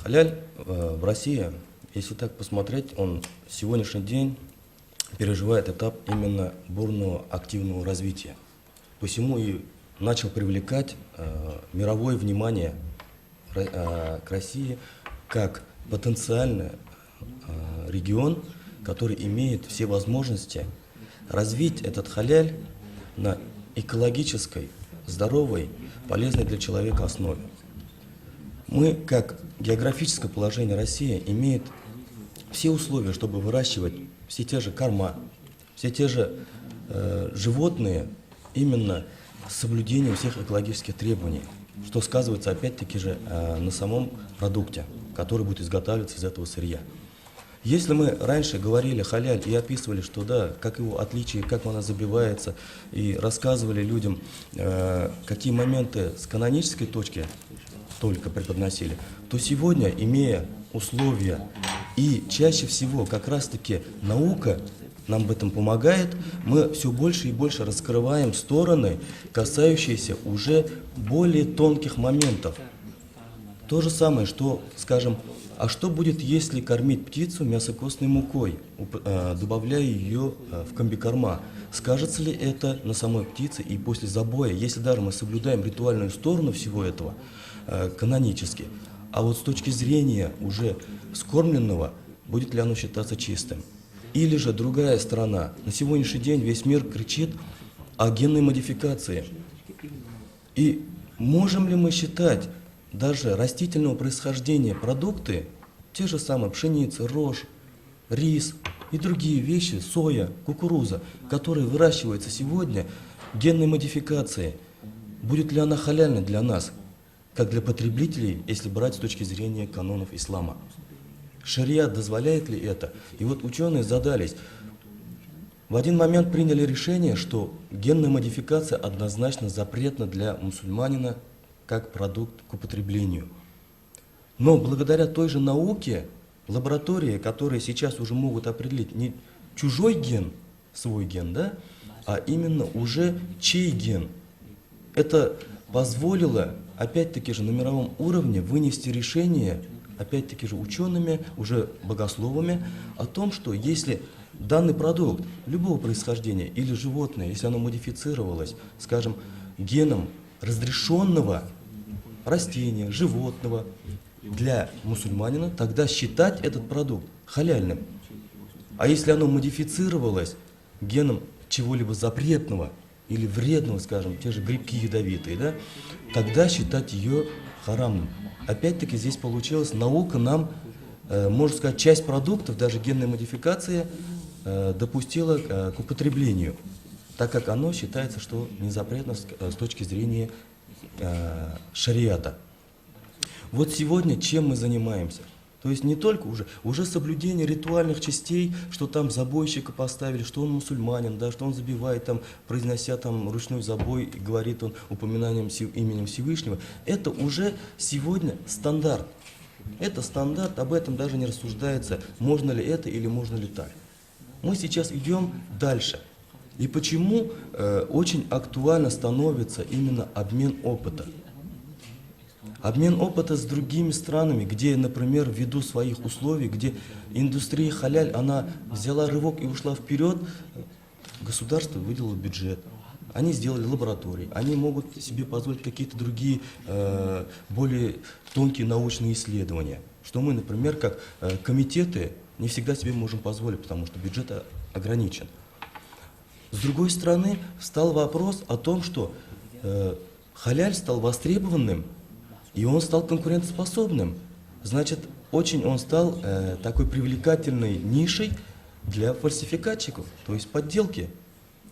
Халяль в России, если так посмотреть, он сегодняшний день переживает этап именно бурного активного развития. Посему и начал привлекать мировое внимание к России как потенциальный регион, который имеет все возможности развить этот халяль на экологической, здоровой, полезной для человека основе. Мы, как географическое положение России, имеет все условия, чтобы выращивать все те же корма, все те же животные именно с соблюдением всех экологических требований, что сказывается опять-таки же на самом продукте, который будет изготавливаться из этого сырья. Если мы раньше говорили халяль и описывали, что да, как его отличие, как она забивается, и рассказывали людям, какие моменты с канонической точки только преподносили, то сегодня, имея условия, и чаще всего как раз-таки наука нам в этом помогает, мы все больше и больше раскрываем стороны, касающиеся уже более тонких моментов. То же самое, что, скажем, а что будет, если кормить птицу мясокостной мукой, добавляя ее в комбикорма? Скажется ли это на самой птице и после забоя, если даже мы соблюдаем ритуальную сторону всего этого канонически? А вот с точки зрения уже скормленного, будет ли оно считаться чистым? Или же другая сторона. На сегодняшний день весь мир кричит о генной модификации. И можем ли мы считать даже растительного происхождения продукты, те же самые пшеница, рожь, рис и другие вещи, соя, кукуруза, которые выращиваются сегодня генной модификацией, будет ли она халяльной для нас, как для потребителей, если брать с точки зрения канонов ислама? Шариат дозволяет ли это? И вот ученые задались, в один момент приняли решение, что генная модификация однозначно запретна для мусульманина как продукт к употреблению. Но благодаря той же науке, лаборатории, которые сейчас уже могут определить не чужой ген, свой ген, да, а именно уже чей ген, это позволило, опять-таки же, на мировом уровне вынести решение, опять-таки же, учеными, уже богословами, о том, что если данный продукт любого происхождения или животное, если оно модифицировалось, скажем, геном разрешенного растения, животного для мусульманина, тогда считать этот продукт халяльным. А если оно модифицировалось геном чего-либо запретного или вредного, скажем, те же грибки ядовитые, да, тогда считать ее харамным. Опять-таки здесь получилось, наука нам, можно сказать, часть продуктов, даже генной модификации, допустила к употреблению, так как оно считается, что не запретно с точки зрения шариата. Вот сегодня чем мы занимаемся? То есть не только уже соблюдение ритуальных частей, что там забойщика поставили, что он мусульманин, да, что он забивает, там, произнося там ручной забой, говорит он упоминанием именем Всевышнего. Это уже сегодня стандарт. Это стандарт, об этом даже не рассуждается, можно ли это или можно ли так. Мы сейчас идем дальше. И почему очень актуально становится именно обмен опыта? Обмен опыта с другими странами, где, например, ввиду своих условий, где индустрия халяль, она взяла рывок и ушла вперед, государство выделило бюджет. Они сделали лаборатории, они могут себе позволить какие-то другие, более тонкие научные исследования. Что мы, например, как комитеты, не всегда себе можем позволить, потому что бюджет ограничен. С другой стороны, встал вопрос о том, что халяль стал востребованным, и он стал конкурентоспособным. Значит, очень он стал такой привлекательной нишей для фальсификатчиков, то есть подделки.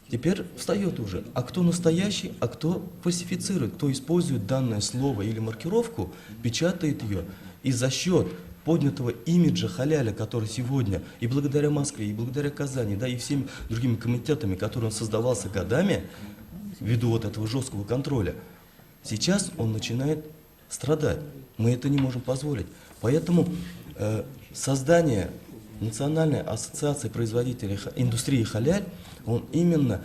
Теперь встает уже, а кто настоящий, а кто фальсифицирует, кто использует данное слово или маркировку, печатает ее, и за счет поднятого имиджа халяля, который сегодня и благодаря Москве, и благодаря Казани, да, и всеми другими комитетами, которые он создавался годами, ввиду вот этого жесткого контроля, сейчас он начинает страдать. Мы это не можем позволить. Поэтому создание Национальной ассоциации производителей индустрии халяль, он именно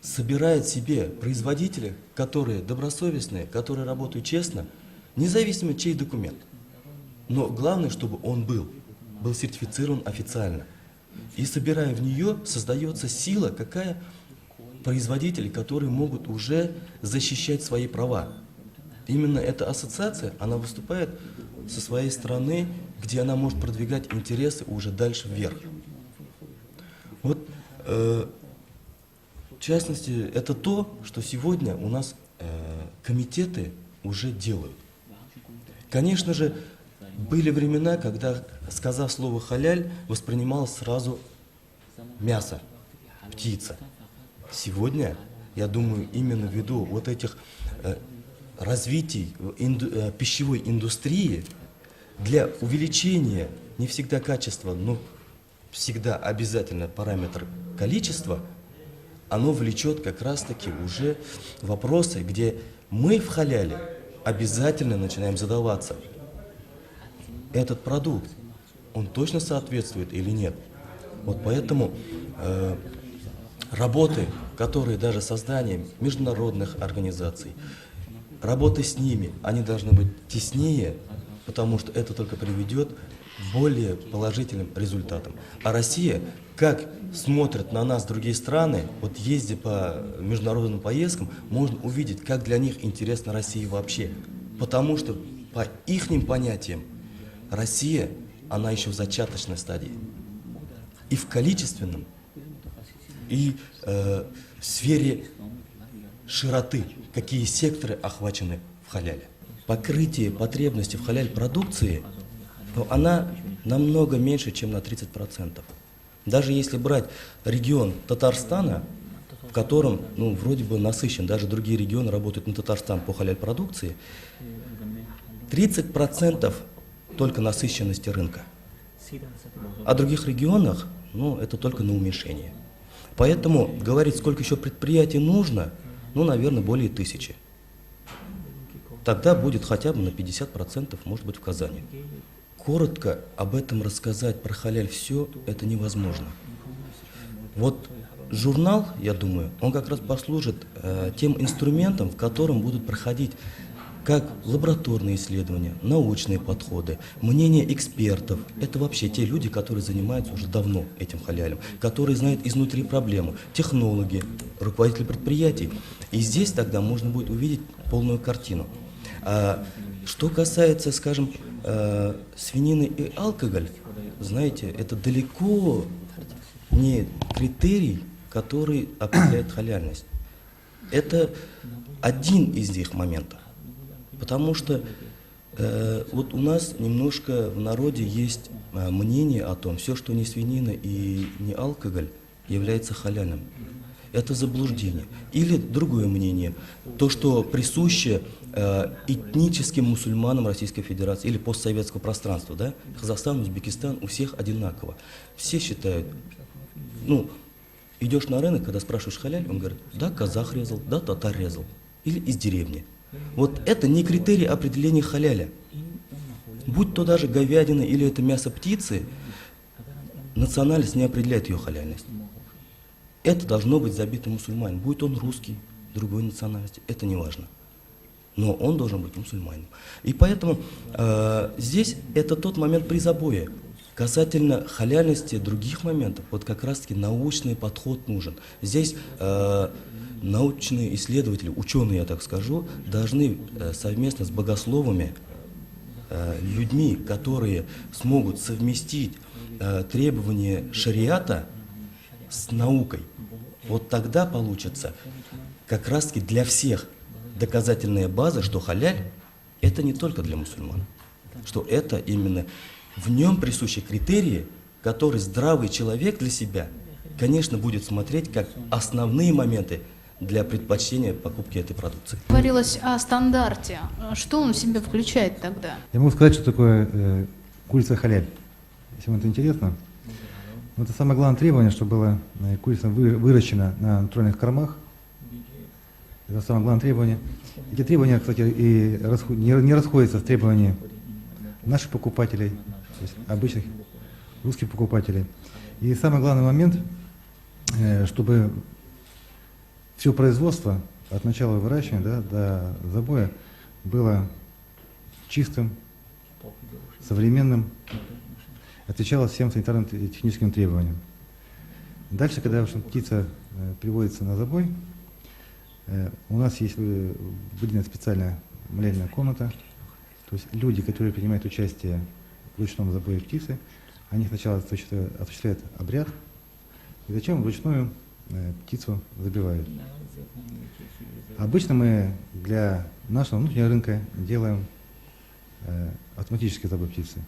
собирает себе производителей, которые добросовестные, которые работают честно, независимо чей документ. Но главное, чтобы он был сертифицирован официально. И собирая в нее, создается сила, какая производители, которые могут уже защищать свои права. Именно эта ассоциация, она выступает со своей стороны, где она может продвигать интересы уже дальше вверх. Вот, в частности, это то, что сегодня у нас комитеты уже делают. Конечно же, были времена, когда, сказав слово «халяль», воспринималось сразу мясо, птица. Сегодня, я думаю, именно ввиду вот этих развитий пищевой индустрии, для увеличения не всегда качества, но всегда обязательно параметр количества, оно влечет как раз-таки уже вопросы, где мы в халяле обязательно начинаем задаваться. Этот продукт, он точно соответствует или нет? Вот поэтому работы, которые даже созданием международных организаций, работы с ними, они должны быть теснее, потому что это только приведет к более положительным результатам. А Россия, как смотрят на нас другие страны, вот ездя по международным поездкам, можно увидеть, как для них интересна Россия вообще. Потому что по ихним понятиям Россия, она еще в зачаточной стадии. И в количественном, и в сфере широты, какие секторы охвачены в халяле. Покрытие потребностей в халяль-продукции, то она намного меньше, чем на 30%. Даже если брать регион Татарстана, в котором, вроде бы насыщен, даже другие регионы работают на Татарстан по халяль-продукции, 30% только насыщенности рынка. А в других регионах, это только на уменьшение. Поэтому говорить, сколько еще предприятий нужно, наверное, более 1000. Тогда будет хотя бы на 50%, может быть, в Казани. Коротко об этом рассказать про халяль все, это невозможно. Вот журнал, я думаю, он как раз послужит тем инструментом, в котором будут проходить как лабораторные исследования, научные подходы, мнения экспертов. Это вообще те люди, которые занимаются уже давно этим халялем, которые знают изнутри проблему, технологи, руководители предприятий. И здесь тогда можно будет увидеть полную картину. Что касается, скажем, свинины и алкоголь, знаете, это далеко не критерий, который определяет халяльность. Это один из них моментов. Потому что вот у нас немножко в народе есть мнение о том, все, что не свинина и не алкоголь, является халяльным. Это заблуждение. Или другое мнение, то, что присуще этническим мусульманам Российской Федерации или постсоветского пространства, да? Казахстан, Узбекистан, у всех одинаково. Все считают, идешь на рынок, когда спрашиваешь халяль, он говорит, да, казах резал, да, татар резал, или из деревни. Вот это не критерий определения халяля. Будь то даже говядина или это мясо птицы, национальность не определяет ее халяльность. Это должно быть забито мусульманин. Будь он русский, другой национальности, это не важно. Но он должен быть мусульманином. И поэтому здесь это тот момент при забое. Касательно халяльности других моментов, вот как раз-таки научный подход нужен. Здесь научные исследователи, ученые, я так скажу, должны совместно с богословами, людьми, которые смогут совместить требования шариата с наукой, вот тогда получится как раз-таки для всех доказательная база, что халяль – это не только для мусульман, что это именно в нем присущи критерии, которые здравый человек для себя, конечно, будет смотреть как основные моменты для предпочтения покупки этой продукции. Говорилось о стандарте. Что он в себя включает тогда? Я могу сказать, что такое курица халяль. Если вам это интересно. Это самое главное требование, чтобы была курица выращена на натуральных кормах. Это самое главное требование. Эти требования, кстати, и не расходятся с требованиями наших покупателей, то есть обычных русских покупателей. И самый главный момент, чтобы все производство от начала выращивания до забоя было чистым, современным, отвечало всем санитарным и техническим требованиям. Дальше, когда в общем, птица приводится на забой, у нас есть выделена специальная молельная комната. То есть люди, которые принимают участие в ручном забое птицы, они сначала осуществляют обряд, и затем вручную птицу забивают. Обычно мы для нашего внутреннего рынка делаем автоматический забой птицы.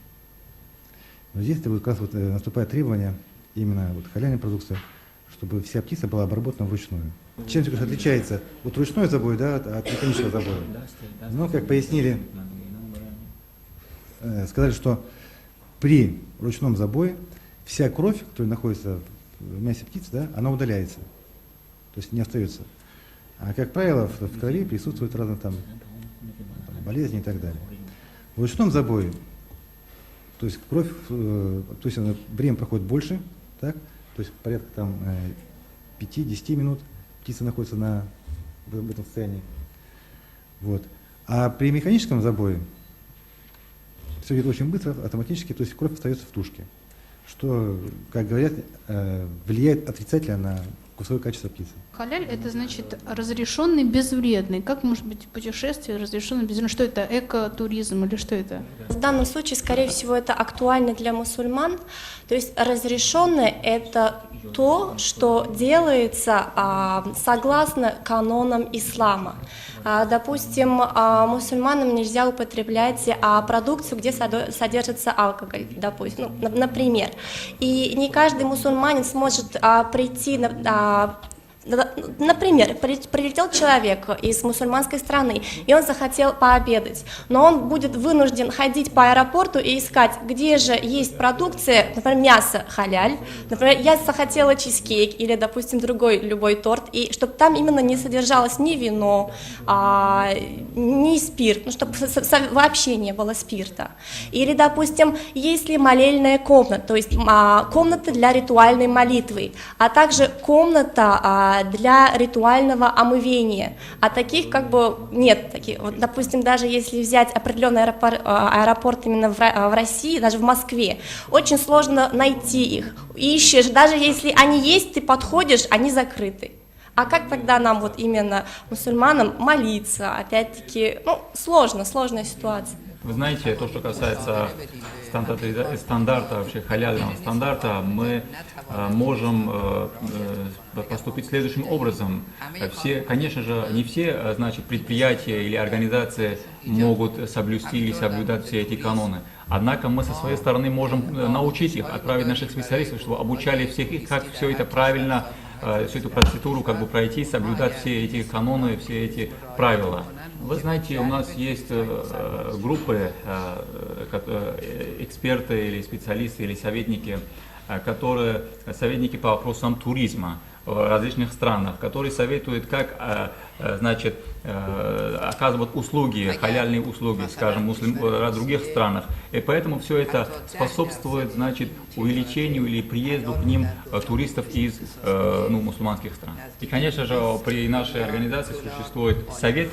Но здесь как раз наступает требование именно халяльной продукции, чтобы вся птица была обработана вручную. Чем отличается ручной забой, от механического забоя? Ну, как пояснили, сказали, что при ручном забое вся кровь, которая находится в мясе птицы, она удаляется, то есть не остается. А как правило, в крови присутствуют разные болезни и так далее. В ручном забое, то есть кровь, то есть время проходит больше, так? То есть порядка 5-10 минут птица находится в этом состоянии. Вот. А при механическом забое все идет очень быстро, автоматически, то есть кровь остается в тушке, что, как говорят, влияет отрицательно на вкусовое качество птицы. Халяль – это значит разрешенный безвредный. Как может быть путешествие разрешенный безвредный? Что это, экотуризм или что это? В данном случае, скорее всего, это актуально для мусульман. То есть разрешенное – это то, что делается согласно канонам ислама. Допустим, мусульманам нельзя употреблять продукцию, где содержится алкоголь, допустим, например. И не каждый мусульманин сможет прийти например, прилетел человек из мусульманской страны, и он захотел пообедать, но он будет вынужден ходить по аэропорту и искать, где же есть продукция, например, мясо халяль, например, я захотела чизкейк или, допустим, другой любой торт, и чтобы там именно не содержалось ни вино, ни спирт, чтобы вообще не было спирта. Или, допустим, есть ли молельная комната, то есть комната для ритуальной молитвы, а также комната для ритуального омывения, а таких нет. Вот, допустим, даже если взять определенный аэропорт именно в России, даже в Москве, очень сложно найти их. Ищешь, даже если они есть, ты подходишь, они закрыты. А как тогда нам именно мусульманам молиться? Опять-таки, сложная ситуация. Вы знаете, то, что касается стандарта, вообще халяльного стандарта, мы можем поступить следующим образом. Конечно же, не все, предприятия или организации могут соблюсти или соблюдать все эти каноны. Однако мы со своей стороны можем научить их, отправить наших специалистов, чтобы обучали всех их, как все это правильно, всю эту процедуру пройти, соблюдать все эти каноны, все эти правила. Вы знаете, у нас есть группы, эксперты или специалисты или советники, советники по вопросам туризма в различных странах, которые советуют, как оказывать услуги, халяльные услуги, скажем, в других странах. И поэтому все это способствует, увеличению или приезду к ним туристов из мусульманских стран. И, конечно же, при нашей организации существует совет,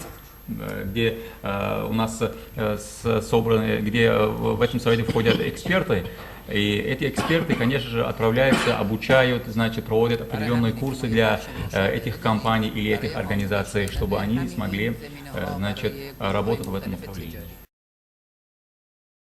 где у нас собраны, где в этом совете входят эксперты. И эти эксперты, конечно же, отправляются, обучают, проводят определенные курсы для этих компаний или этих организаций, чтобы они смогли, работать в этом направлении.